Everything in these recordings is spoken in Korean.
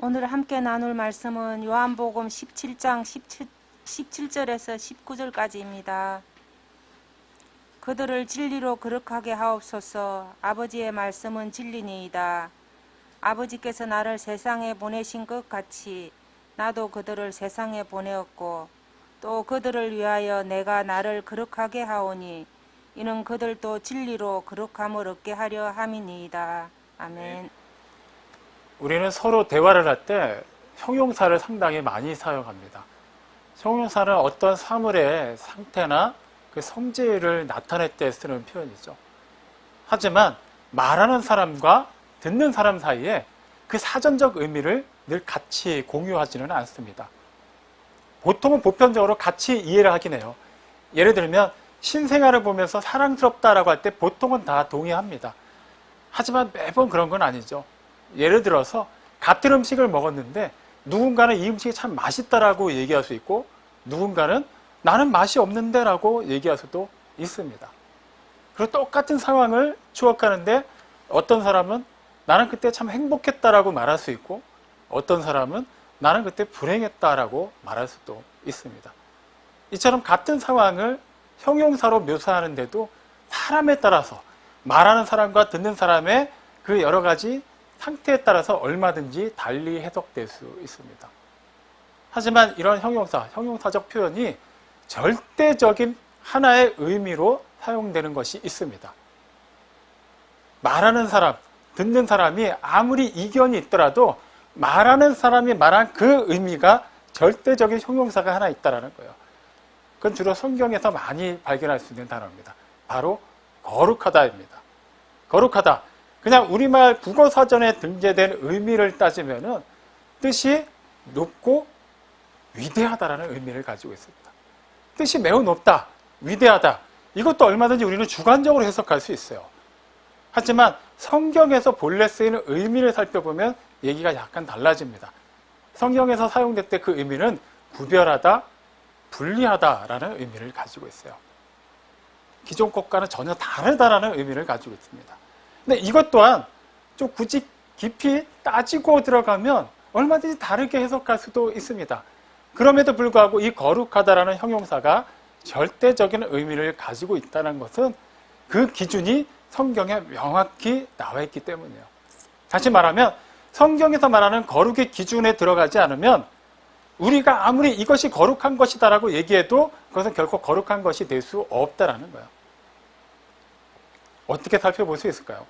오늘 함께 나눌 말씀은 요한복음 17장 17절에서 19절까지입니다. 그들을 진리로 거룩하게 하옵소서. 아버지의 말씀은 진리니이다. 아버지께서 나를 세상에 보내신 것 같이 나도 그들을 세상에 보내었고 또 그들을 위하여 내가 나를 거룩하게 하오니 이는 그들도 진리로 거룩함을 얻게 하려 함이니이다. 아멘. 우리는 서로 대화를 할 때 형용사를 상당히 많이 사용합니다. 형용사는 어떤 사물의 상태나 그 성질을 나타낼 때 쓰는 표현이죠. 하지만 말하는 사람과 듣는 사람 사이에 그 사전적 의미를 늘 같이 공유하지는 않습니다. 보통은 보편적으로 같이 이해를 하긴 해요. 예를 들면 신생아를 보면서 사랑스럽다라고 할 때 보통은 다 동의합니다. 하지만 매번 그런 건 아니죠. 예를 들어서 같은 음식을 먹었는데 누군가는 이 음식이 참 맛있다라고 얘기할 수 있고 누군가는 나는 맛이 없는데 라고 얘기할 수도 있습니다. 그리고 똑같은 상황을 추억하는데 어떤 사람은 나는 그때 참 행복했다라고 말할 수 있고 어떤 사람은 나는 그때 불행했다라고 말할 수도 있습니다. 이처럼 같은 상황을 형용사로 묘사하는데도 사람에 따라서 말하는 사람과 듣는 사람의 그 여러 가지 상태에 따라서 얼마든지 달리 해석될 수 있습니다. 하지만 이런 형용사적 표현이 절대적인 하나의 의미로 사용되는 것이 있습니다. 말하는 사람, 듣는 사람이 아무리 이견이 있더라도 말하는 사람이 말한 그 의미가 절대적인 형용사가 하나 있다는 거예요. 그건 주로 성경에서 많이 발견할 수 있는 단어입니다. 바로 거룩하다입니다. 거룩하다. 그냥 우리말 국어사전에 등재된 의미를 따지면은 뜻이 높고 위대하다라는 의미를 가지고 있습니다. 뜻이 매우 높다, 위대하다. 이것도 얼마든지 우리는 주관적으로 해석할 수 있어요. 하지만 성경에서 본래 쓰이는 의미를 살펴보면 얘기가 약간 달라집니다. 성경에서 사용될 때 그 의미는 구별하다, 분리하다라는 의미를 가지고 있어요. 기존 것과는 전혀 다르다라는 의미를 가지고 있습니다. 근데 이것 또한 좀 굳이 깊이 따지고 들어가면 얼마든지 다르게 해석할 수도 있습니다. 그럼에도 불구하고 이 거룩하다라는 형용사가 절대적인 의미를 가지고 있다는 것은 그 기준이 성경에 명확히 나와 있기 때문이에요. 다시 말하면 성경에서 말하는 거룩의 기준에 들어가지 않으면 우리가 아무리 이것이 거룩한 것이다라고 얘기해도 그것은 결코 거룩한 것이 될 수 없다라는 거예요. 어떻게 살펴볼 수 있을까요?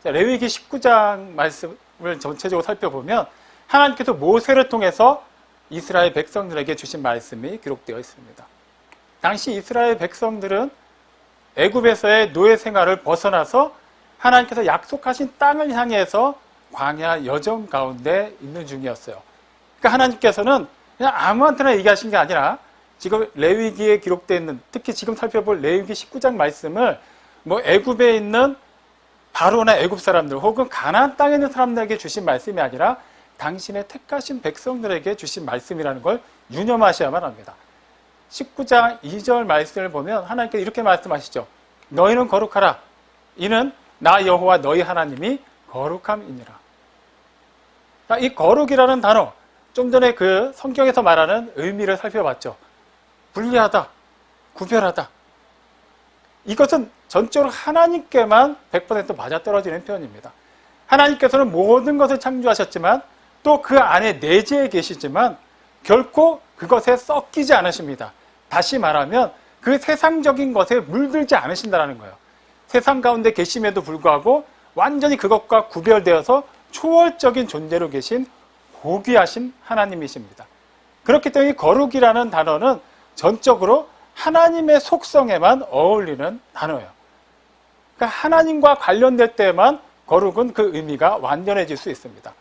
레위기 19장 말씀을 전체적으로 살펴보면 하나님께서 모세를 통해서 이스라엘 백성들에게 주신 말씀이 기록되어 있습니다. 당시 이스라엘 백성들은 애굽에서의 노예 생활을 벗어나서 하나님께서 약속하신 땅을 향해서 광야 여정 가운데 있는 중이었어요. 그러니까 하나님께서는 그냥 아무한테나 얘기하신 게 아니라 지금 레위기에 기록되어 있는, 특히 지금 살펴볼 레위기 19장 말씀을 뭐 애굽에 있는 바로나 애굽 사람들 혹은 가나안 땅에 있는 사람들에게 주신 말씀이 아니라 당신의 택하신 백성들에게 주신 말씀이라는 걸 유념하셔야만 합니다. 19장 2절 말씀을 보면 하나님께서 이렇게 말씀하시죠. 너희는 거룩하라. 이는 나 여호와 너희 하나님이 거룩함이니라. 이 거룩이라는 단어, 좀 전에 그 성경에서 말하는 의미를 살펴봤죠. 분리하다, 구별하다. 이것은 전적으로 하나님께만 100% 맞아떨어지는 표현입니다. 하나님께서는 모든 것을 창조하셨지만 또 그 안에 내재해 계시지만 결코 그것에 섞이지 않으십니다. 다시 말하면 그 세상적인 것에 물들지 않으신다는 거예요. 세상 가운데 계심에도 불구하고 완전히 그것과 구별되어서 초월적인 존재로 계신 고귀하신 하나님이십니다. 그렇기 때문에 거룩이라는 단어는 전적으로 하나님의 속성에만 어울리는 단어예요. 그러니까 하나님과 관련될 때만 거룩은 그 의미가 완전해질 수 있습니다.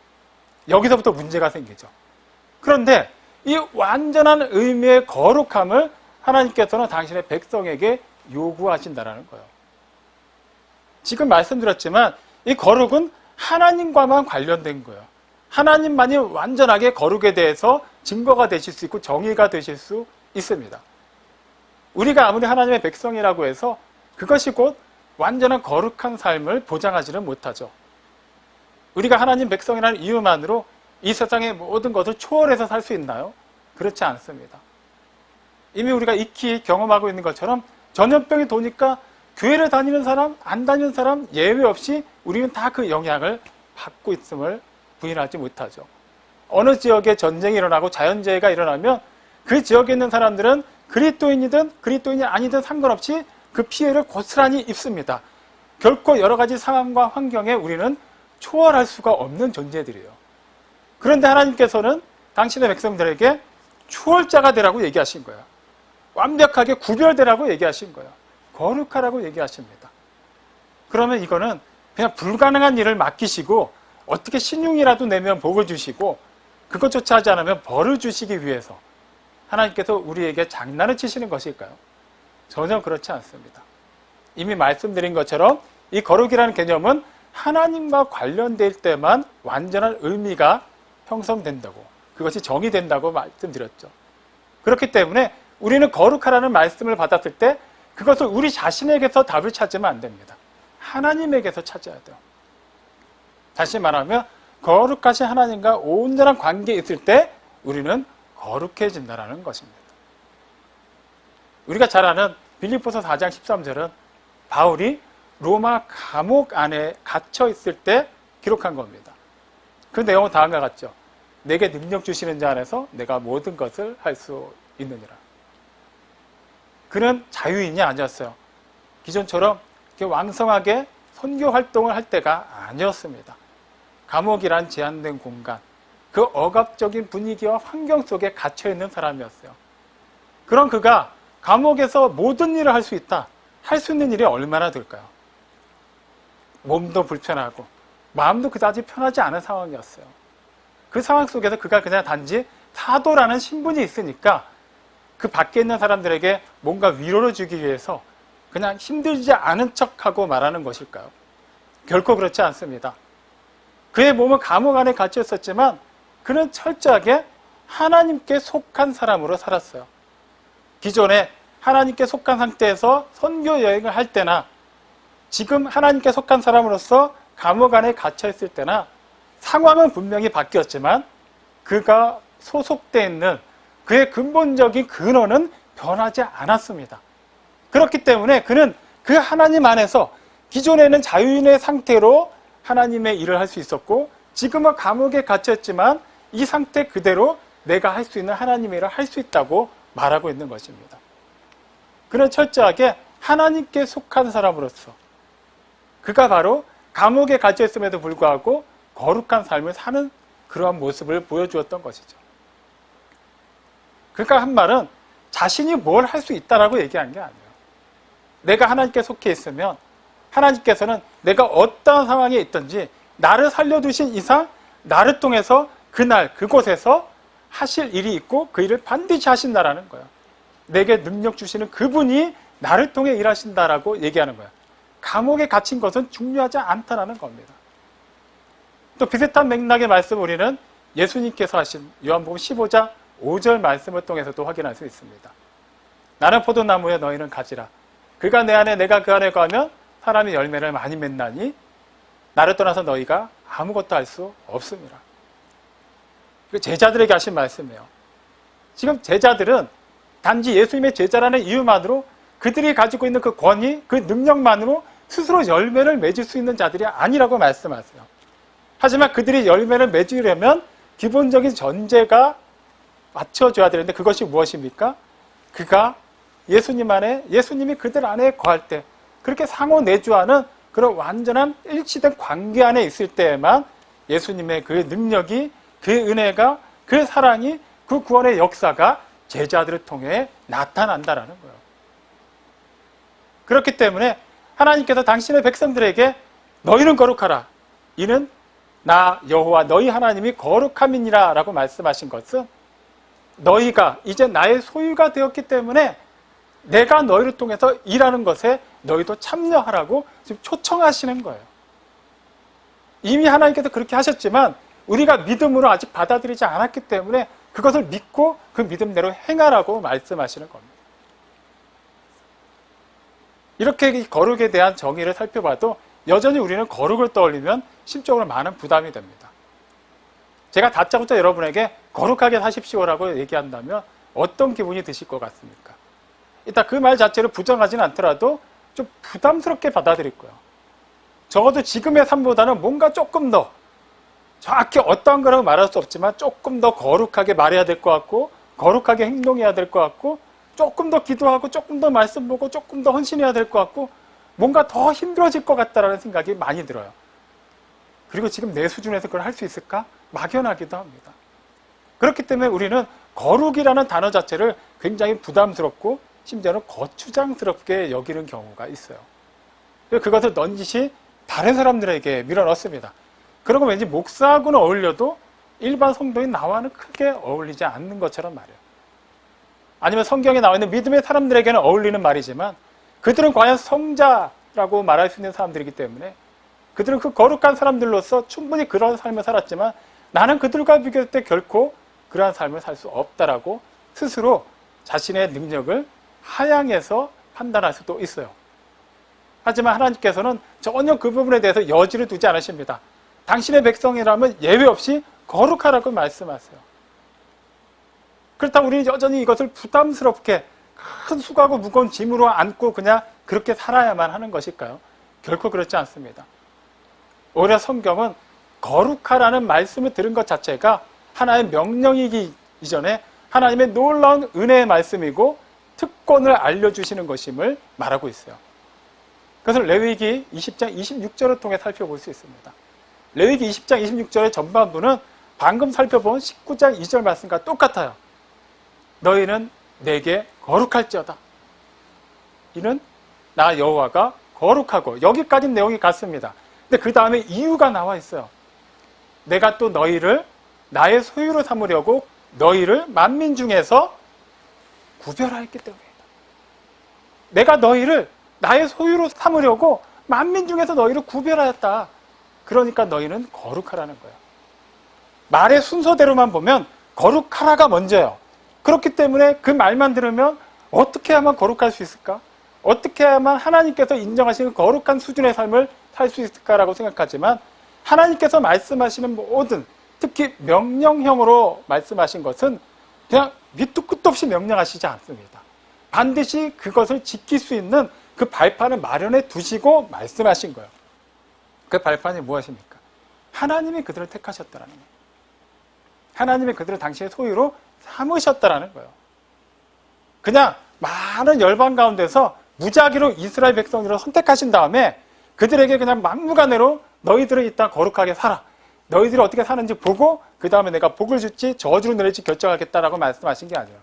여기서부터 문제가 생기죠. 그런데 이 완전한 의미의 거룩함을 하나님께서는 당신의 백성에게 요구하신다는 거예요. 지금 말씀드렸지만 이 거룩은 하나님과만 관련된 거예요. 하나님만이 완전하게 거룩에 대해서 증거가 되실 수 있고 정의가 되실 수 있습니다. 우리가 아무리 하나님의 백성이라고 해서 그것이 곧 완전한 거룩한 삶을 보장하지는 못하죠. 우리가 하나님 백성이라는 이유만으로 이 세상의 모든 것을 초월해서 살 수 있나요? 그렇지 않습니다. 이미 우리가 익히 경험하고 있는 것처럼 전염병이 도니까 교회를 다니는 사람, 안 다니는 사람 예외 없이 우리는 다 그 영향을 받고 있음을 부인하지 못하죠. 어느 지역에 전쟁이 일어나고 자연재해가 일어나면 그 지역에 있는 사람들은 그리스도인이든 그리스도인이 아니든 상관없이 그 피해를 고스란히 입습니다. 결코 여러 가지 상황과 환경에 우리는 초월할 수가 없는 존재들이에요. 그런데 하나님께서는 당신의 백성들에게 초월자가 되라고 얘기하신 거예요. 완벽하게 구별되라고 얘기하신 거예요. 거룩하라고 얘기하십니다. 그러면 이거는 그냥 불가능한 일을 맡기시고 어떻게 신용이라도 내면 복을 주시고 그것조차 하지 않으면 벌을 주시기 위해서 하나님께서 우리에게 장난을 치시는 것일까요? 전혀 그렇지 않습니다. 이미 말씀드린 것처럼 이 거룩이라는 개념은 하나님과 관련될 때만 완전한 의미가 형성된다고, 그것이 정의된다고 말씀드렸죠. 그렇기 때문에 우리는 거룩하라는 말씀을 받았을 때 그것을 우리 자신에게서 답을 찾으면 안 됩니다. 하나님에게서 찾아야 돼요. 다시 말하면 거룩하신 하나님과 온전한 관계에 있을 때 우리는 거룩해진다는 것입니다. 우리가 잘 아는 빌립보서 4장 13절은 바울이 로마 감옥 안에 갇혀 있을 때 기록한 겁니다. 그 내용은 다음과 같죠. 내게 능력 주시는 자 안에서 내가 모든 것을 할 수 있느니라. 그는 자유인이 아니었어요. 기존처럼 이렇게 왕성하게 선교 활동을 할 때가 아니었습니다. 감옥이란 제한된 공간, 그 억압적인 분위기와 환경 속에 갇혀있는 사람이었어요. 그런 그가 감옥에서 모든 일을 할 수 있다. 할 수 있는 일이 얼마나 될까요? 몸도 불편하고 마음도 그다지 편하지 않은 상황이었어요. 그 상황 속에서 그가 그냥 단지 사도라는 신분이 있으니까 그 밖에 있는 사람들에게 뭔가 위로를 주기 위해서 그냥 힘들지 않은 척하고 말하는 것일까요? 결코 그렇지 않습니다. 그의 몸은 감옥 안에 갇혀 있었지만 그는 철저하게 하나님께 속한 사람으로 살았어요. 기존에 하나님께 속한 상태에서 선교 여행을 할 때나 지금 하나님께 속한 사람으로서 감옥 안에 갇혀 있을 때나 상황은 분명히 바뀌었지만 그가 소속되어 있는 그의 근본적인 근원은 변하지 않았습니다. 그렇기 때문에 그는 그 하나님 안에서 기존에는 자유인의 상태로 하나님의 일을 할 수 있었고 지금은 감옥에 갇혔지만 이 상태 그대로 내가 할 수 있는 하나님의 일을 할 수 있다고 말하고 있는 것입니다. 그는 철저하게 하나님께 속한 사람으로서 그가 바로 감옥에 갇혀있음에도 불구하고 거룩한 삶을 사는 그러한 모습을 보여주었던 것이죠. 그러니까 한 말은 자신이 뭘 할 수 있다라고 얘기한 게 아니에요. 내가 하나님께 속해 있으면 하나님께서는 내가 어떠한 상황에 있든지 나를 살려두신 이상 나를 통해서 그날 그곳에서 하실 일이 있고 그 일을 반드시 하신다라는 거예요. 내게 능력 주시는 그분이 나를 통해 일하신다라고 얘기하는 거예요. 감옥에 갇힌 것은 중요하지 않다라는 겁니다. 또 비슷한 맥락의 말씀을 우리는 예수님께서 하신 요한복음 15장 5절 말씀을 통해서도 확인할 수 있습니다. 나는 포도나무에 너희는 가지라. 그가 내 안에 내가 그 안에 거하면 사람이 열매를 많이 맺나니 나를 떠나서 너희가 아무것도 할 수 없습니다. 제자들에게 하신 말씀이에요. 지금 제자들은 단지 예수님의 제자라는 이유만으로 그들이 가지고 있는 그 권위, 그 능력만으로 스스로 열매를 맺을 수 있는 자들이 아니라고 말씀하세요. 하지만 그들이 열매를 맺으려면 기본적인 전제가 맞춰줘야 되는데 그것이 무엇입니까? 그가 예수님 안에, 예수님이 그들 안에 거할 때 그렇게 상호 내주하는 그런 완전한 일치된 관계 안에 있을 때에만 예수님의 그 능력이, 그 은혜가, 그 사랑이, 그 구원의 역사가 제자들을 통해 나타난다라는 거예요. 그렇기 때문에 하나님께서 당신의 백성들에게 너희는 거룩하라. 이는 나 여호와 너희 하나님이 거룩함이니라 라고 말씀하신 것은 너희가 이제 나의 소유가 되었기 때문에 내가 너희를 통해서 일하는 것에 너희도 참여하라고 지금 초청하시는 거예요. 이미 하나님께서 그렇게 하셨지만 우리가 믿음으로 아직 받아들이지 않았기 때문에 그것을 믿고 그 믿음대로 행하라고 말씀하시는 겁니다. 이렇게 이 거룩에 대한 정의를 살펴봐도 여전히 우리는 거룩을 떠올리면 심적으로 많은 부담이 됩니다. 제가 다짜고짜 여러분에게 거룩하게 사십시오라고 얘기한다면 어떤 기분이 드실 것 같습니까? 일단 그 말 자체를 부정하지는 않더라도 좀 부담스럽게 받아들일 거예요. 적어도 지금의 삶보다는 뭔가 조금 더 정확히 어떠한 거라고 말할 수 없지만 조금 더 거룩하게 말해야 될 것 같고 거룩하게 행동해야 될 것 같고 조금 더 기도하고 조금 더 말씀 보고 조금 더 헌신해야 될 것 같고 뭔가 더 힘들어질 것 같다라는 생각이 많이 들어요. 그리고 지금 내 수준에서 그걸 할 수 있을까? 막연하기도 합니다. 그렇기 때문에 우리는 거룩이라는 단어 자체를 굉장히 부담스럽고 심지어는 거추장스럽게 여기는 경우가 있어요. 그것을 넌지시 다른 사람들에게 밀어넣습니다. 그러고 왠지 목사하고는 어울려도 일반 성도인 나와는 크게 어울리지 않는 것처럼 말이에요. 아니면 성경에 나와 있는 믿음의 사람들에게는 어울리는 말이지만 그들은 과연 성자라고 말할 수 있는 사람들이기 때문에 그들은 그 거룩한 사람들로서 충분히 그런 삶을 살았지만 나는 그들과 비교할 때 결코 그러한 삶을 살 수 없다라고 스스로 자신의 능력을 하향해서 판단할 수도 있어요. 하지만 하나님께서는 전혀 그 부분에 대해서 여지를 두지 않으십니다. 당신의 백성이라면 예외 없이 거룩하라고 말씀하세요. 그렇다고 우리는 여전히 이것을 부담스럽게 큰 수고하고 무거운 짐으로 안고 그냥 그렇게 살아야만 하는 것일까요? 결코 그렇지 않습니다. 오히려 성경은 거룩하라는 말씀을 들은 것 자체가 하나의 명령이기 이전에 하나님의 놀라운 은혜의 말씀이고 특권을 알려주시는 것임을 말하고 있어요. 그것을 레위기 20장 26절을 통해 살펴볼 수 있습니다. 레위기 20장 26절의 전반부는 방금 살펴본 19장 2절 말씀과 똑같아요. 너희는 내게 거룩할지어다. 이는 나 여호와가 거룩하고 여기까지 내용이 같습니다. 근데 그 다음에 이유가 나와 있어요. 내가 또 너희를 나의 소유로 삼으려고 너희를 만민 중에서 구별하였기 때문이다. 내가 너희를 나의 소유로 삼으려고 만민 중에서 너희를 구별하였다. 그러니까 너희는 거룩하라는 거예요. 말의 순서대로만 보면 거룩하라가 먼저예요. 그렇기 때문에 그 말만 들으면 어떻게 하면 거룩할 수 있을까? 어떻게 하면 하나님께서 인정하시는 거룩한 수준의 삶을 살 수 있을까라고 생각하지만 하나님께서 말씀하시는 모든 특히 명령형으로 말씀하신 것은 그냥 밑도 끝도 없이 명령하시지 않습니다. 반드시 그것을 지킬 수 있는 그 발판을 마련해 두시고 말씀하신 거예요. 그 발판이 무엇입니까? 하나님이 그들을 택하셨다라는 거예요. 하나님이 그들을 당신의 소유로 삼으셨다라는 거예요. 그냥 많은 열방 가운데서 무작위로 이스라엘 백성들을 선택하신 다음에 그들에게 그냥 막무가내로 너희들은 일단 거룩하게 살아. 너희들이 어떻게 사는지 보고 그 다음에 내가 복을 줄지 저주를 내릴지 결정하겠다라고 말씀하신 게 아니에요.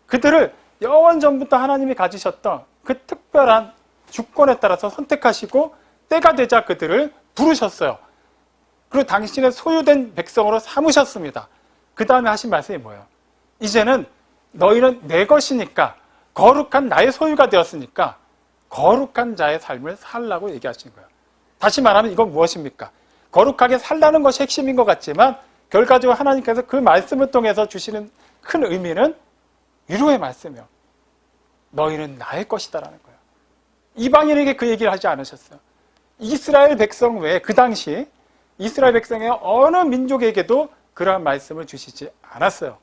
그들을 영원전부터 하나님이 가지셨던 그 특별한 주권에 따라서 선택하시고 때가 되자 그들을 부르셨어요. 그리고 당신의 소유된 백성으로 삼으셨습니다. 그 다음에 하신 말씀이 뭐예요? 이제는 너희는 내 것이니까 거룩한 나의 소유가 되었으니까 거룩한 자의 삶을 살라고 얘기하신 거예요. 다시 말하면 이건 무엇입니까? 거룩하게 살라는 것이 핵심인 것 같지만 결과적으로 하나님께서 그 말씀을 통해서 주시는 큰 의미는 위로의 말씀이요. 너희는 나의 것이다라는 거예요. 이방인에게 그 얘기를 하지 않으셨어요. 이스라엘 백성 외에 그 당시 이스라엘 백성의 어느 민족에게도 그러한 말씀을 주시지 않았어요.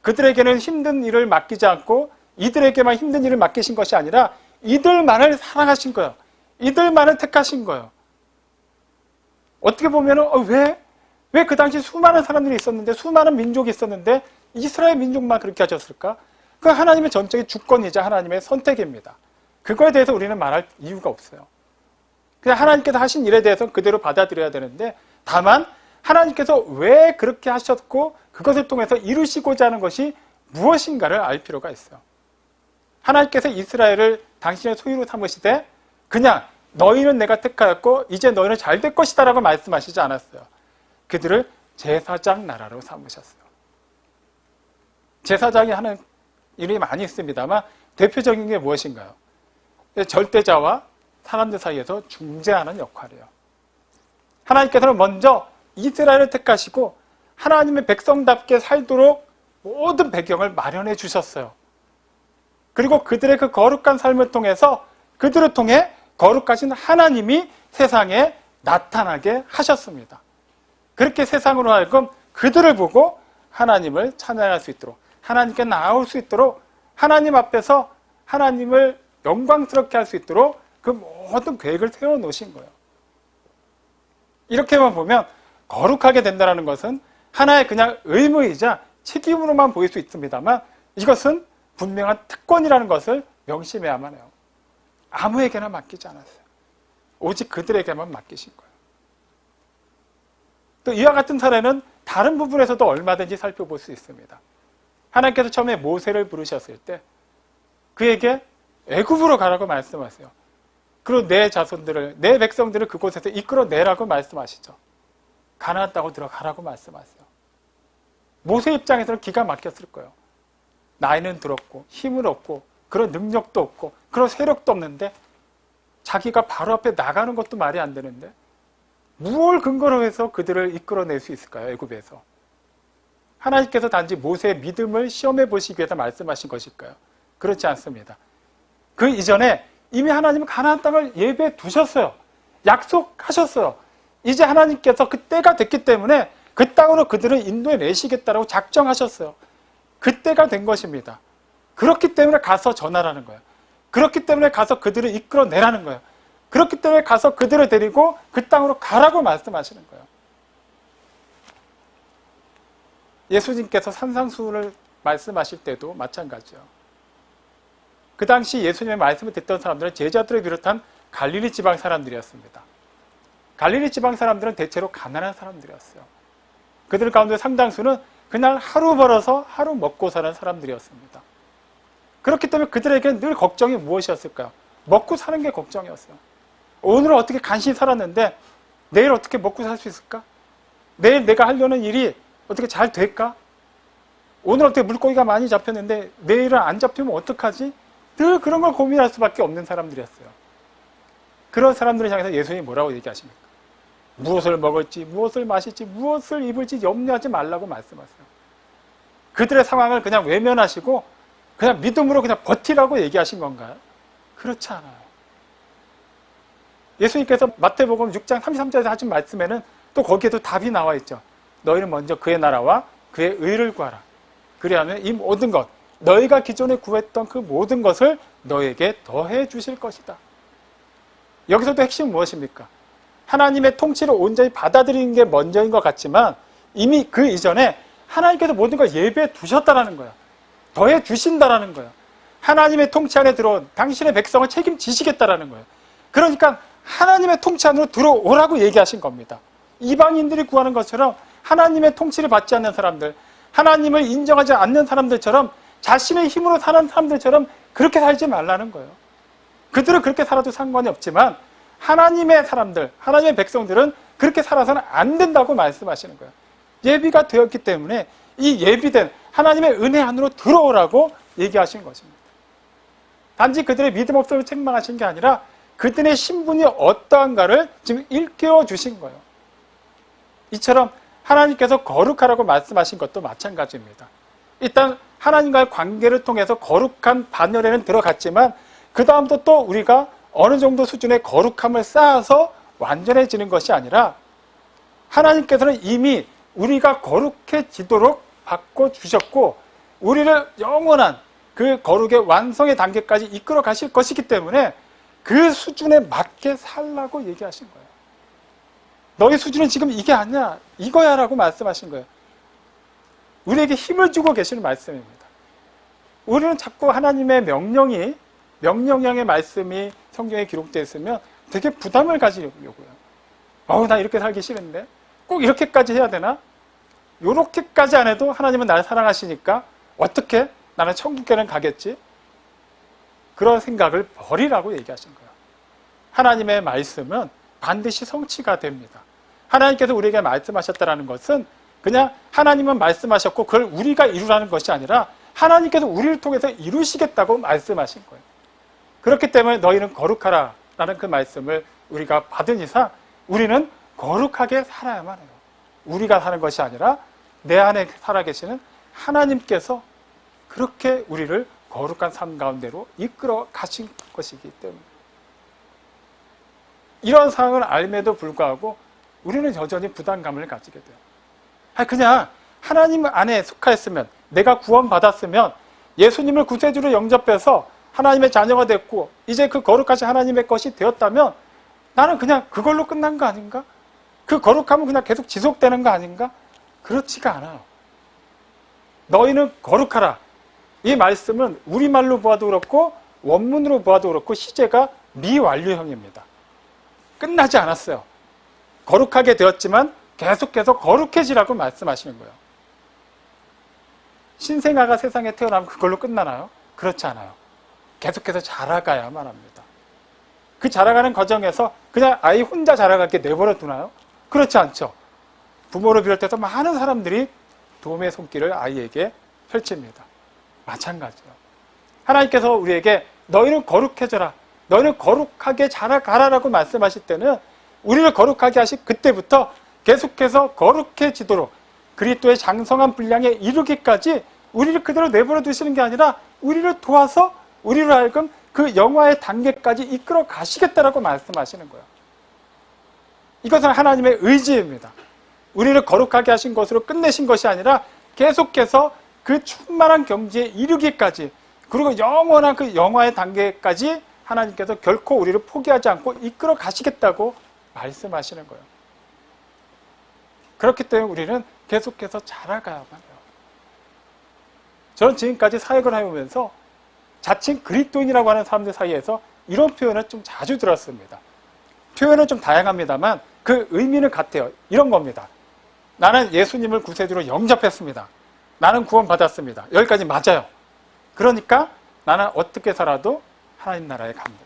그들에게는 힘든 일을 맡기지 않고 이들에게만 힘든 일을 맡기신 것이 아니라 이들만을 사랑하신 거예요. 이들만을 택하신 거예요. 어떻게 보면 왜 그 당시 수많은 사람들이 있었는데 수많은 민족이 있었는데 이스라엘 민족만 그렇게 하셨을까? 그 하나님의 전적인 주권이자 하나님의 선택입니다. 그거에 대해서 우리는 말할 이유가 없어요. 그냥 하나님께서 하신 일에 대해서 그대로 받아들여야 되는데 다만 하나님께서 왜 그렇게 하셨고 그것을 통해서 이루시고자 하는 것이 무엇인가를 알 필요가 있어요. 하나님께서 이스라엘을 당신의 소유로 삼으시되 그냥 너희는 내가 택하였고 이제 너희는 잘 될 것이다 라고 말씀하시지 않았어요. 그들을 제사장 나라로 삼으셨어요. 제사장이 하는 일이 많이 있습니다만 대표적인 게 무엇인가요? 절대자와 사람들 사이에서 중재하는 역할이에요. 하나님께서는 먼저 이스라엘을 택하시고 하나님의 백성답게 살도록 모든 배경을 마련해 주셨어요. 그리고 그들의 그 거룩한 삶을 통해서 그들을 통해 거룩하신 하나님이 세상에 나타나게 하셨습니다. 그렇게 세상으로 하여금 그들을 보고 하나님을 찬양할 수 있도록, 하나님께 나아올 수 있도록, 하나님 앞에서 하나님을 영광스럽게 할 수 있도록 그 모든 계획을 세워놓으신 거예요. 이렇게만 보면 거룩하게 된다는 것은 하나의 그냥 의무이자 책임으로만 보일 수 있습니다만, 이것은 분명한 특권이라는 것을 명심해야만 해요. 아무에게나 맡기지 않았어요. 오직 그들에게만 맡기신 거예요. 또 이와 같은 사례는 다른 부분에서도 얼마든지 살펴볼 수 있습니다. 하나님께서 처음에 모세를 부르셨을 때 그에게 애굽으로 가라고 말씀하세요. 그리고 내 자손들을, 내 백성들을 그곳에서 이끌어내라고 말씀하시죠. 가나안 땅으로 들어가라고 말씀하세요. 모세 입장에서는 기가 막혔을 거예요. 나이는 들었고 힘은 없고 그런 능력도 없고 그런 세력도 없는데, 자기가 바로 앞에 나가는 것도 말이 안 되는데 무엇을 근거로 해서 그들을 이끌어낼 수 있을까요? 애굽에서. 하나님께서 단지 모세의 믿음을 시험해 보시기 위해서 말씀하신 것일까요? 그렇지 않습니다. 그 이전에 이미 하나님은 가나안 땅을 예배해 두셨어요. 약속하셨어요. 이제 하나님께서 그 때가 됐기 때문에 그 땅으로 그들을 인도해 내시겠다라고 작정하셨어요. 그 때가 된 것입니다. 그렇기 때문에 가서 전하라는 거예요. 그렇기 때문에 가서 그들을 이끌어내라는 거예요. 그렇기 때문에 가서 그들을 데리고 그 땅으로 가라고 말씀하시는 거예요. 예수님께서 산상수훈을 말씀하실 때도 마찬가지예요. 그 당시 예수님의 말씀을 듣던 사람들은 제자들을 비롯한 갈릴리 지방 사람들이었습니다. 갈릴리 지방 사람들은 대체로 가난한 사람들이었어요. 그들 가운데 상당수는 그날 하루 벌어서 하루 먹고 사는 사람들이었습니다. 그렇기 때문에 그들에게 늘 걱정이 무엇이었을까요? 먹고 사는 게 걱정이었어요. 오늘은 어떻게 간신히 살았는데 내일 어떻게 먹고 살 수 있을까? 내일 내가 하려는 일이 어떻게 잘 될까? 오늘 어떻게 물고기가 많이 잡혔는데 내일은 안 잡히면 어떡하지? 늘 그런 걸 고민할 수밖에 없는 사람들이었어요. 그런 사람들을 향해서 예수님이 뭐라고 얘기하십니까? 무엇을 먹을지, 무엇을 마실지, 무엇을 입을지 염려하지 말라고 말씀하세요. 그들의 상황을 그냥 외면하시고 그냥 믿음으로 그냥 버티라고 얘기하신 건가요? 그렇지 않아요. 예수님께서 마태복음 6장 33절에서 하신 말씀에는 또 거기에도 답이 나와 있죠. 너희는 먼저 그의 나라와 그의 의를 구하라. 그리하면 이 모든 것, 너희가 기존에 구했던 그 모든 것을 너희에게 더해 주실 것이다. 여기서도 핵심은 무엇입니까? 하나님의 통치를 온전히 받아들이는 게 먼저인 것 같지만 이미 그 이전에 하나님께서 모든 걸 예배해 두셨다라는 거예요. 더해 주신다라는 거예요. 하나님의 통치 안에 들어온 당신의 백성을 책임지시겠다라는 거예요. 그러니까 하나님의 통치 안으로 들어오라고 얘기하신 겁니다. 이방인들이 구하는 것처럼 하나님의 통치를 받지 않는 사람들, 하나님을 인정하지 않는 사람들처럼 자신의 힘으로 사는 사람들처럼 그렇게 살지 말라는 거예요. 그들은 그렇게 살아도 상관이 없지만 하나님의 사람들, 하나님의 백성들은 그렇게 살아서는 안 된다고 말씀하시는 거예요. 예비가 되었기 때문에 이 예비된 하나님의 은혜 안으로 들어오라고 얘기하신 것입니다. 단지 그들의 믿음 없음을 책망하신 게 아니라 그들의 신분이 어떠한가를 지금 일깨워 주신 거예요. 이처럼 하나님께서 거룩하라고 말씀하신 것도 마찬가지입니다. 일단 하나님과의 관계를 통해서 거룩한 반열에는 들어갔지만 그 다음부터 또 우리가 어느 정도 수준의 거룩함을 쌓아서 완전해지는 것이 아니라 하나님께서는 이미 우리가 거룩해지도록 바꿔주셨고 우리를 영원한 그 거룩의 완성의 단계까지 이끌어 가실 것이기 때문에 그 수준에 맞게 살라고 얘기하신 거예요. 너희 수준은 지금 이게 아니야, 이거야 라고 말씀하신 거예요. 우리에게 힘을 주고 계시는 말씀입니다. 우리는 자꾸 하나님의 명령형의 말씀이 성경에 기록되어 있으면 되게 부담을 가지려고요. 나 이렇게 살기 싫은데 꼭 이렇게까지 해야 되나? 이렇게까지 안 해도 하나님은 나를 사랑하시니까 어떻게 나는 천국에는 가겠지? 그런 생각을 버리라고 얘기하신 거예요. 하나님의 말씀은 반드시 성취가 됩니다. 하나님께서 우리에게 말씀하셨다는 것은 그냥 하나님은 말씀하셨고 그걸 우리가 이루라는 것이 아니라 하나님께서 우리를 통해서 이루시겠다고 말씀하신 거예요. 그렇기 때문에 너희는 거룩하라 라는 그 말씀을 우리가 받은 이상 우리는 거룩하게 살아야만 해요. 우리가 사는 것이 아니라 내 안에 살아계시는 하나님께서 그렇게 우리를 거룩한 삶 가운데로 이끌어 가신 것이기 때문에 이런 상황을 알매도 불구하고 우리는 여전히 부담감을 가지게 돼요. 그냥 하나님 안에 속하였으면, 내가 구원받았으면, 예수님을 구세주로 영접해서 하나님의 자녀가 됐고 이제 그 거룩하신 하나님의 것이 되었다면 나는 그냥 그걸로 끝난 거 아닌가? 그 거룩함은 그냥 계속 지속되는 거 아닌가? 그렇지가 않아요. 너희는 거룩하라. 이 말씀은 우리말로 보아도 그렇고 원문으로 보아도 그렇고 시제가 미완료형입니다. 끝나지 않았어요. 거룩하게 되었지만 계속해서 거룩해지라고 말씀하시는 거예요. 신생아가 세상에 태어나면 그걸로 끝나나요? 그렇지 않아요. 계속해서 자라가야만 합니다. 그 자라가는 과정에서 그냥 아이 혼자 자라가게 내버려 두나요? 그렇지 않죠. 부모를 비롯해서 많은 사람들이 도움의 손길을 아이에게 펼칩니다. 마찬가지예요. 하나님께서 우리에게 너희는 거룩해져라, 너희는 거룩하게 자라가라라고 말씀하실 때는 우리를 거룩하게 하시 그때부터 계속해서 거룩해지도록 그리스도의 장성한 분량에 이르기까지 우리를 그대로 내버려 두시는 게 아니라 우리를 도와서 우리를 하여금 그 영화의 단계까지 이끌어 가시겠다라고 말씀하시는 거예요. 이것은 하나님의 의지입니다. 우리를 거룩하게 하신 것으로 끝내신 것이 아니라 계속해서 그 충만한 경지에 이르기까지, 그리고 영원한 그 영화의 단계까지 하나님께서 결코 우리를 포기하지 않고 이끌어 가시겠다고 말씀하시는 거예요. 그렇기 때문에 우리는 계속해서 자라가야만 해요. 저는 지금까지 사역을 해오면서 자칭 그리스도인이라고 하는 사람들 사이에서 이런 표현을 좀 자주 들었습니다. 표현은 좀 다양합니다만 그 의미는 같아요. 이런 겁니다. 나는 예수님을 구세주로 영접했습니다. 나는 구원받았습니다. 여기까지 맞아요. 그러니까 나는 어떻게 살아도 하나님 나라에 갑니다.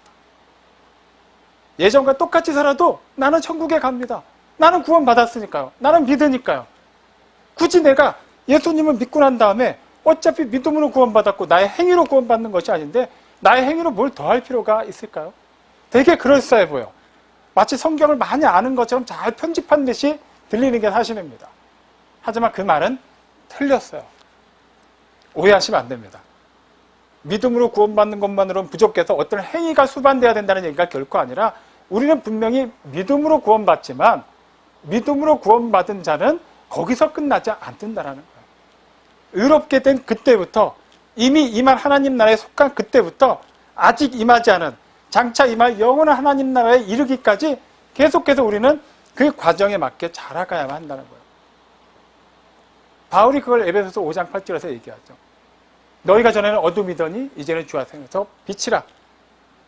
예전과 똑같이 살아도 나는 천국에 갑니다. 나는 구원받았으니까요. 나는 믿으니까요. 굳이 내가 예수님을 믿고 난 다음에 어차피 믿음으로 구원받았고 나의 행위로 구원받는 것이 아닌데 나의 행위로 뭘 더할 필요가 있을까요? 되게 그럴싸해 보여. 마치 성경을 많이 아는 것처럼 잘 편집한 듯이 들리는 게 사실입니다. 하지만 그 말은 틀렸어요. 오해하시면 안 됩니다. 믿음으로 구원받는 것만으로는 부족해서 어떤 행위가 수반돼야 된다는 얘기가 결코 아니라 우리는 분명히 믿음으로 구원받지만 믿음으로 구원받은 자는 거기서 끝나지 않는다라는 거예요. 의롭게 된 그때부터, 이미 임한 하나님 나라에 속한 그때부터 아직 임하지 않은 장차 임할 영원한 하나님 나라에 이르기까지 계속해서 우리는 그 과정에 맞게 자라가야만 한다는 거예요. 바울이 그걸 에베소서 5장 8절에서 얘기하죠. 너희가 전에는 어둠이더니 이제는 주 안에서 빛이라.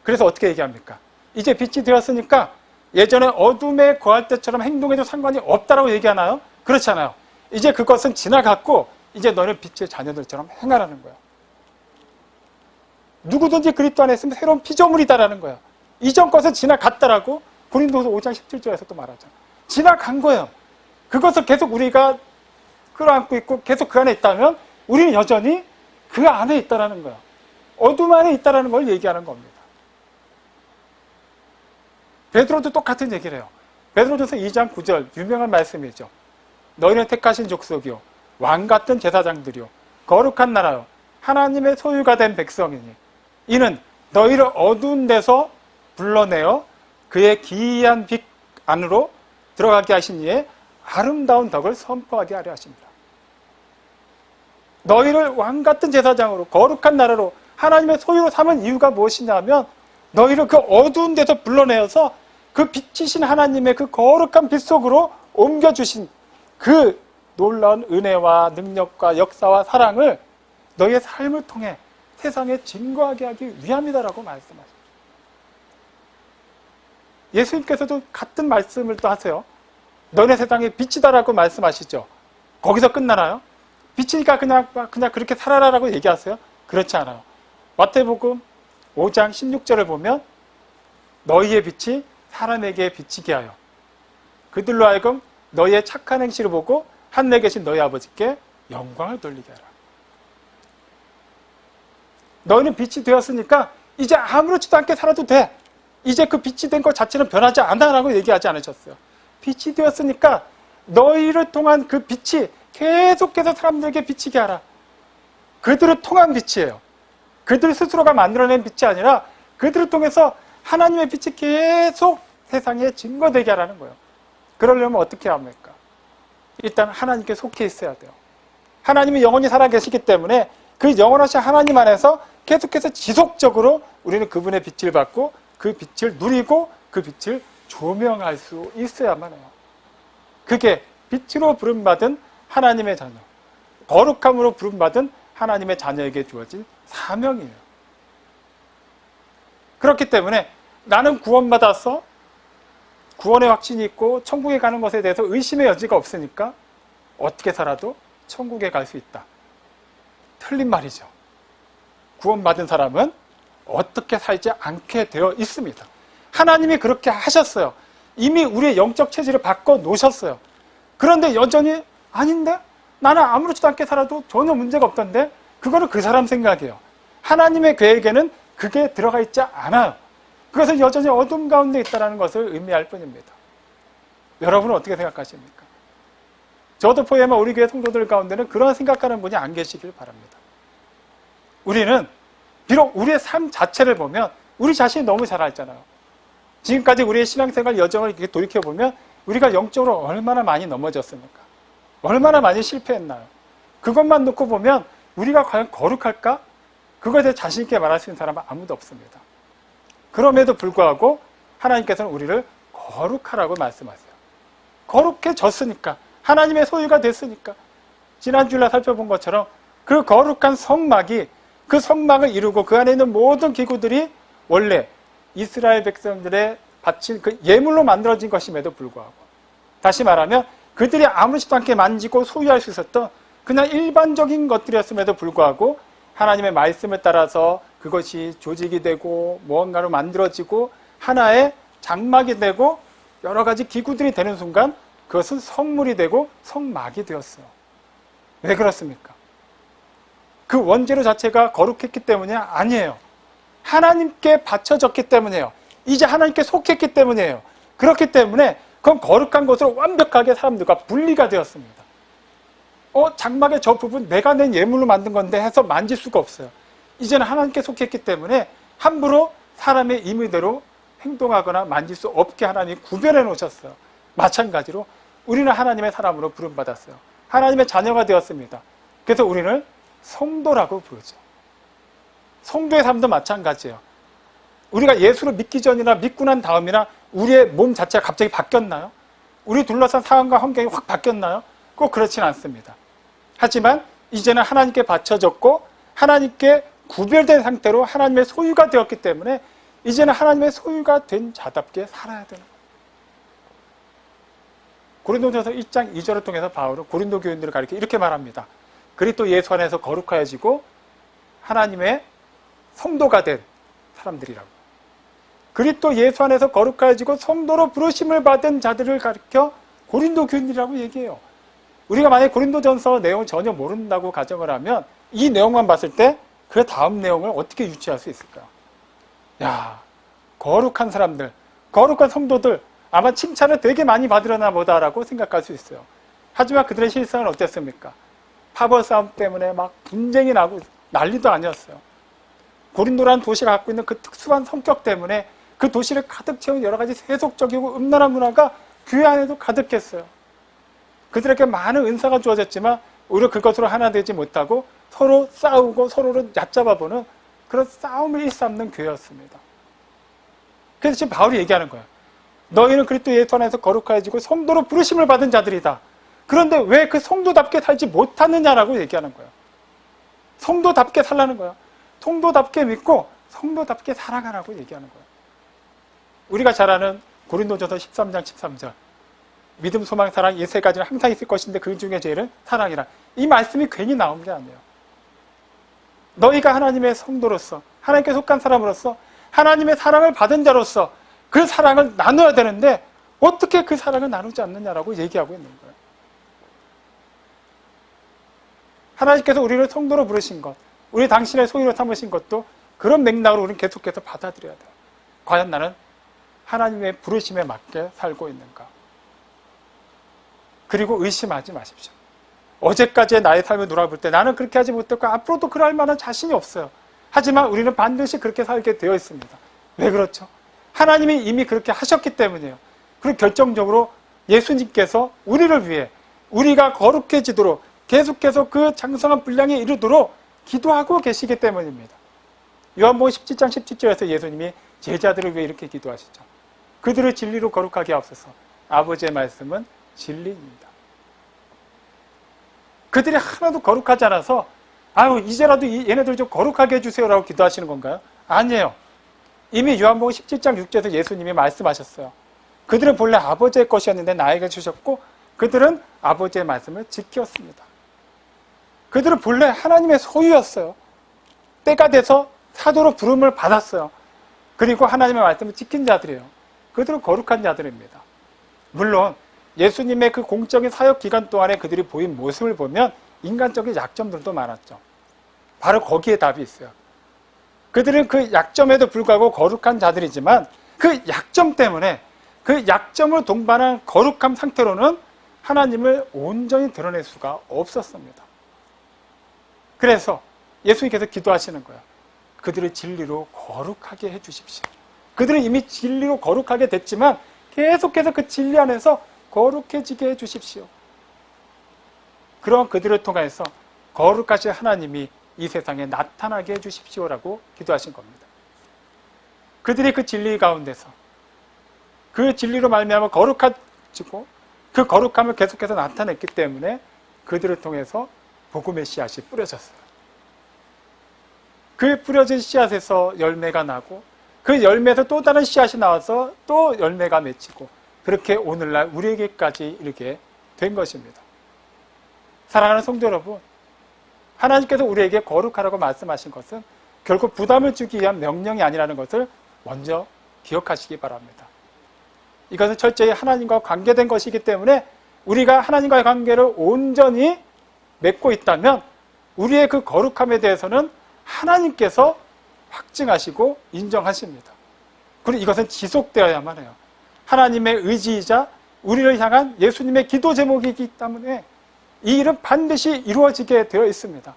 그래서 어떻게 얘기합니까? 이제 빛이 되었으니까 예전에 어둠에 거할 때처럼 행동해도 상관이 없다라고 얘기하나요? 그렇지 않아요. 이제 그것은 지나갔고 이제 너는 빛의 자녀들처럼 행하라는 거예요. 누구든지 그리스도 안에 있으면 새로운 피조물이다라는 거예요. 이전 것은 지나갔다라고 고린도서 5장 17절에서 또 말하죠. 지나간 거예요. 그것을 계속 우리가 끌어안고 있고 계속 그 안에 있다면 우리는 여전히 그 안에 있다라는 거예요. 어둠 안에 있다라는 걸 얘기하는 겁니다. 베드로도 똑같은 얘기를 해요. 베드로전서 2장 9절 유명한 말씀이죠. 너희는 택하신 족속이요 왕같은 제사장들이요 거룩한 나라요 하나님의 소유가 된 백성이니 이는 너희를 어두운 데서 불러내어 그의 기이한 빛 안으로 들어가게 하신 이의 아름다운 덕을 선포하게 하려 하십니다. 너희를 왕같은 제사장으로 거룩한 나라로 하나님의 소유로 삼은 이유가 무엇이냐면 너희를 그 어두운 데서 불러내어서 그 빛이신 하나님의 그 거룩한 빛 속으로 옮겨주신 그 놀라운 은혜와 능력과 역사와 사랑을 너희의 삶을 통해 세상에 증거하게 하기 위함이다라고 말씀하십니다. 예수님께서도 같은 말씀을 또 하세요. 너네 세상의 빛이다라고 말씀하시죠. 거기서 끝나나요? 빛이니까 그냥 그렇게 살아라라고 얘기하세요? 그렇지 않아요. 마태복음 5장 16절을 보면 너희의 빛이 사람에게 비치게 하여 그들로 하여금 너희의 착한 행실을 보고 하늘에 계신 너희 아버지께 영광을 돌리게 하라. 너희는 빛이 되었으니까 이제 아무렇지도 않게 살아도 돼. 이제 그 빛이 된 것 자체는 변하지 않아라고 얘기하지 않으셨어요. 빛이 되었으니까 너희를 통한 그 빛이 계속해서 사람들에게 비치게 하라. 그들을 통한 빛이에요. 그들 스스로가 만들어낸 빛이 아니라 그들을 통해서 하나님의 빛이 계속 세상에 증거되게 하라는 거예요. 그러려면 어떻게 합니까? 일단 하나님께 속해 있어야 돼요. 하나님이 영원히 살아계시기 때문에 그 영원하신 하나님 안에서 계속해서 지속적으로 우리는 그분의 빛을 받고 그 빛을 누리고 그 빛을 조명할 수 있어야만 해요. 그게 빛으로 부름받은 하나님의 자녀, 거룩함으로 부름받은 하나님의 자녀에게 주어진 사명이에요. 그렇기 때문에 나는 구원받아서 구원의 확신이 있고 천국에 가는 것에 대해서 의심의 여지가 없으니까 어떻게 살아도 천국에 갈 수 있다. 틀린 말이죠. 구원받은 사람은 어떻게 살지 않게 되어 있습니다. 하나님이 그렇게 하셨어요. 이미 우리의 영적 체질을 바꿔 놓으셨어요. 그런데 여전히 아닌데? 나는 아무렇지도 않게 살아도 전혀 문제가 없던데? 그거는 그 사람 생각이에요. 하나님의 계획에는 그게 들어가 있지 않아요. 그것은 여전히 어둠 가운데 있다는 것을 의미할 뿐입니다. 여러분은 어떻게 생각하십니까? 저도 포함한 우리 교회 성도들 가운데는 그런 생각하는 분이 안 계시길 바랍니다. 우리는 비록 우리의 삶 자체를 보면 우리 자신이 너무 잘 알잖아요. 지금까지 우리의 신앙생활 여정을 이렇게 돌이켜보면 우리가 영적으로 얼마나 많이 넘어졌습니까? 얼마나 많이 실패했나요? 그것만 놓고 보면 우리가 과연 거룩할까? 그거에 대해 자신 있게 말할 수 있는 사람은 아무도 없습니다. 그럼에도 불구하고 하나님께서는 우리를 거룩하라고 말씀하세요. 거룩해졌으니까, 하나님의 소유가 됐으니까. 지난주에 살펴본 것처럼 그 거룩한 성막이, 그 성막을 이루고 그 안에 있는 모든 기구들이 원래 이스라엘 백성들의 바친 그 예물로 만들어진 것임에도 불구하고, 다시 말하면 그들이 아무렇지도 않게 만지고 소유할 수 있었던 그냥 일반적인 것들이었음에도 불구하고 하나님의 말씀에 따라서 그것이 조직이 되고 무언가로 만들어지고 하나의 장막이 되고 여러 가지 기구들이 되는 순간 그것은 성물이 되고 성막이 되었어요. 왜 그렇습니까? 그 원재료 자체가 거룩했기 때문이 아니에요. 하나님께 바쳐졌기 때문이에요. 이제 하나님께 속했기 때문이에요. 그렇기 때문에 그건 거룩한 것으로 완벽하게 사람들과 분리가 되었습니다. 장막의 저 부분 내가 낸 예물로 만든 건데 해서 만질 수가 없어요. 이제는 하나님께 속했기 때문에 함부로 사람의 임의대로 행동하거나 만질 수 없게 하나님이 구별해 놓으셨어요. 마찬가지로 우리는 하나님의 사람으로 부름받았어요. 하나님의 자녀가 되었습니다. 그래서 우리는 성도라고 부르죠. 성도의 삶도 마찬가지예요. 우리가 예수를 믿기 전이나 믿고 난 다음이나 우리의 몸 자체가 갑자기 바뀌었나요? 우리 둘러싼 상황과 환경이 확 바뀌었나요? 꼭 그렇지는 않습니다. 하지만 이제는 하나님께 바쳐졌고 하나님께 구별된 상태로 하나님의 소유가 되었기 때문에 이제는 하나님의 소유가 된 자답게 살아야 되는 거예요. 고린도전서 1장 2절을 통해서 바울은 고린도 교인들을 가리켜 이렇게 말합니다. 그리스도 예수 안에서 거룩하여지고 하나님의 성도가 된 사람들이라고. 그리스도 예수 안에서 거룩하여지고 성도로 부르심을 받은 자들을 가리켜 고린도 교인이라고 얘기해요. 우리가 만약에 고린도전서 내용을 전혀 모른다고 가정을 하면 이 내용만 봤을 때 그 다음 내용을 어떻게 유추할 수 있을까요? 야, 거룩한 사람들, 거룩한 성도들 아마 칭찬을 되게 많이 받으려나 보다라고 생각할 수 있어요. 하지만 그들의 실상은 어땠습니까? 파벌 싸움 때문에 막 분쟁이 나고 난리도 아니었어요. 고린도라는 도시가 갖고 있는 그 특수한 성격 때문에 그 도시를 가득 채운 여러 가지 세속적이고 음란한 문화가 교회 안에도 가득했어요. 그들에게 많은 은사가 주어졌지만 오히려 그것으로 하나 되지 못하고 서로 싸우고 서로를 얕잡아보는 그런 싸움을 일삼는 교회였습니다. 그래서 지금 바울이 얘기하는 거예요. 너희는 그리스도 예수 안에서 거룩하여지고 성도로 부르심을 받은 자들이다. 그런데 왜 그 성도답게 살지 못하느냐라고 얘기하는 거예요. 성도답게 살라는 거예요. 성도답게 믿고 성도답게 살아가라고 얘기하는 거예요. 우리가 잘 아는 고린도전서 13장 13절 믿음, 소망, 사랑 이 세 가지는 항상 있을 것인데 그 중에 제일은 사랑이라. 이 말씀이 괜히 나온 게 아니에요. 너희가 하나님의 성도로서 하나님께 속한 사람으로서 하나님의 사랑을 받은 자로서 그 사랑을 나눠야 되는데 어떻게 그 사랑을 나누지 않느냐라고 얘기하고 있는 거예요. 하나님께서 우리를 성도로 부르신 것, 우리 당신의 소유로 삼으신 것도 그런 맥락으로 우리는 계속해서 받아들여야 돼요. 과연 나는 하나님의 부르심에 맞게 살고 있는가? 그리고 의심하지 마십시오. 어제까지의 나의 삶을 돌아볼 때 나는 그렇게 하지 못했고 앞으로도 그럴 만한 자신이 없어요. 하지만 우리는 반드시 그렇게 살게 되어 있습니다. 왜 그렇죠? 하나님이 이미 그렇게 하셨기 때문이에요. 그리고 결정적으로 예수님께서 우리를 위해 우리가 거룩해지도록 계속해서 그 장성한 분량에 이르도록 기도하고 계시기 때문입니다. 요한복음 17장 17절에서 예수님이 제자들을 위해 이렇게 기도하시죠. 그들을 진리로 거룩하게 하옵소서. 아버지의 말씀은 진리입니다. 그들이 하나도 거룩하지 않아서 아유 이제라도 얘네들 좀 거룩하게 해주세요라고 기도하시는 건가요? 아니에요. 이미 요한복음 17장 6절에서 예수님이 말씀하셨어요. 그들은 본래 아버지의 것이었는데 나에게 주셨고 그들은 아버지의 말씀을 지켰습니다. 그들은 본래 하나님의 소유였어요. 때가 돼서 사도로 부름을 받았어요. 그리고 하나님의 말씀을 지킨 자들이에요. 그들은 거룩한 자들입니다. 물론 예수님의 그 공적인 사역 기간 동안에 그들이 보인 모습을 보면 인간적인 약점들도 많았죠. 바로 거기에 답이 있어요. 그들은 그 약점에도 불구하고 거룩한 자들이지만 그 약점 때문에 그 약점을 동반한 거룩한 상태로는 하나님을 온전히 드러낼 수가 없었습니다. 그래서 예수님께서 기도하시는 거예요. 그들을 진리로 거룩하게 해주십시오. 그들은 이미 진리로 거룩하게 됐지만 계속해서 그 진리 안에서 거룩해지게 해주십시오. 그런 그들을 통해서 거룩하신 하나님이 이 세상에 나타나게 해주십시오라고 기도하신 겁니다. 그들이 그 진리 가운데서 그 진리로 말미암아 거룩해지고 그 거룩함을 계속해서 나타냈기 때문에 그들을 통해서 복음의 씨앗이 뿌려졌어요. 그 뿌려진 씨앗에서 열매가 나고 그 열매에서 또 다른 씨앗이 나와서 또 열매가 맺히고 그렇게 오늘날 우리에게까지 이르게 된 것입니다. 사랑하는 성도 여러분, 하나님께서 우리에게 거룩하라고 말씀하신 것은 결국 부담을 주기 위한 명령이 아니라는 것을 먼저 기억하시기 바랍니다. 이것은 철저히 하나님과 관계된 것이기 때문에 우리가 하나님과의 관계를 온전히 맺고 있다면 우리의 그 거룩함에 대해서는 하나님께서 확증하시고 인정하십니다. 그리고 이것은 지속되어야만 해요. 하나님의 의지이자 우리를 향한 예수님의 기도 제목이기 때문에 이 일은 반드시 이루어지게 되어 있습니다.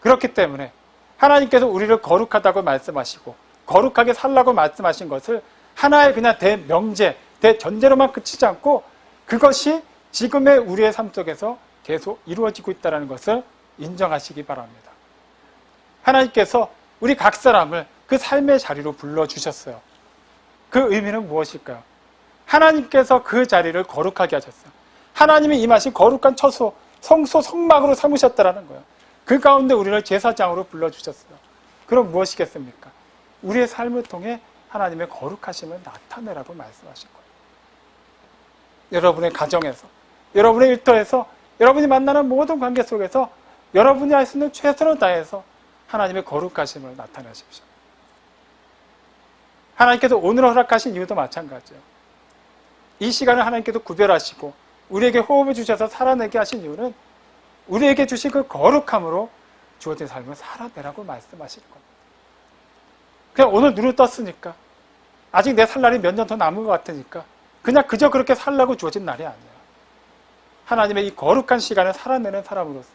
그렇기 때문에 하나님께서 우리를 거룩하다고 말씀하시고 거룩하게 살라고 말씀하신 것을 하나의 그냥 대명제, 대전제로만 그치지 않고 그것이 지금의 우리의 삶 속에서 계속 이루어지고 있다는 것을 인정하시기 바랍니다. 하나님께서 우리 각 사람을 그 삶의 자리로 불러주셨어요. 그 의미는 무엇일까요? 하나님께서 그 자리를 거룩하게 하셨어요. 하나님이 임하신 거룩한 처소, 성소, 성막으로 삼으셨다는 거예요. 그 가운데 우리를 제사장으로 불러주셨어요. 그럼 무엇이겠습니까? 우리의 삶을 통해 하나님의 거룩하심을 나타내라고 말씀하신 거예요. 여러분의 가정에서, 여러분의 일터에서, 여러분이 만나는 모든 관계 속에서 여러분이 할 수 있는 최선을 다해서 하나님의 거룩하심을 나타내십시오. 하나님께서 오늘 허락하신 이유도 마찬가지예요. 이 시간을 하나님께서 구별하시고 우리에게 호흡을 주셔서 살아내게 하신 이유는 우리에게 주신 그 거룩함으로 주어진 삶을 살아내라고 말씀하신 겁니다. 그냥 오늘 눈을 떴으니까 아직 내 살 날이 몇 년 더 남은 것 같으니까 그냥 그저 그렇게 살라고 주어진 날이 아니에요. 하나님의 이 거룩한 시간을 살아내는 사람으로서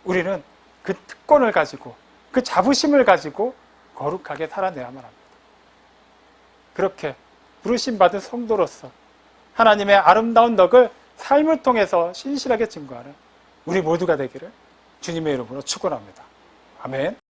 우리는 그 특권을 가지고 그 자부심을 가지고 거룩하게 살아내야만 합니다. 그렇게 부르심받은 성도로서 하나님의 아름다운 덕을 삶을 통해서 신실하게 증거하는 우리 모두가 되기를 주님의 이름으로 축원합니다. 아멘.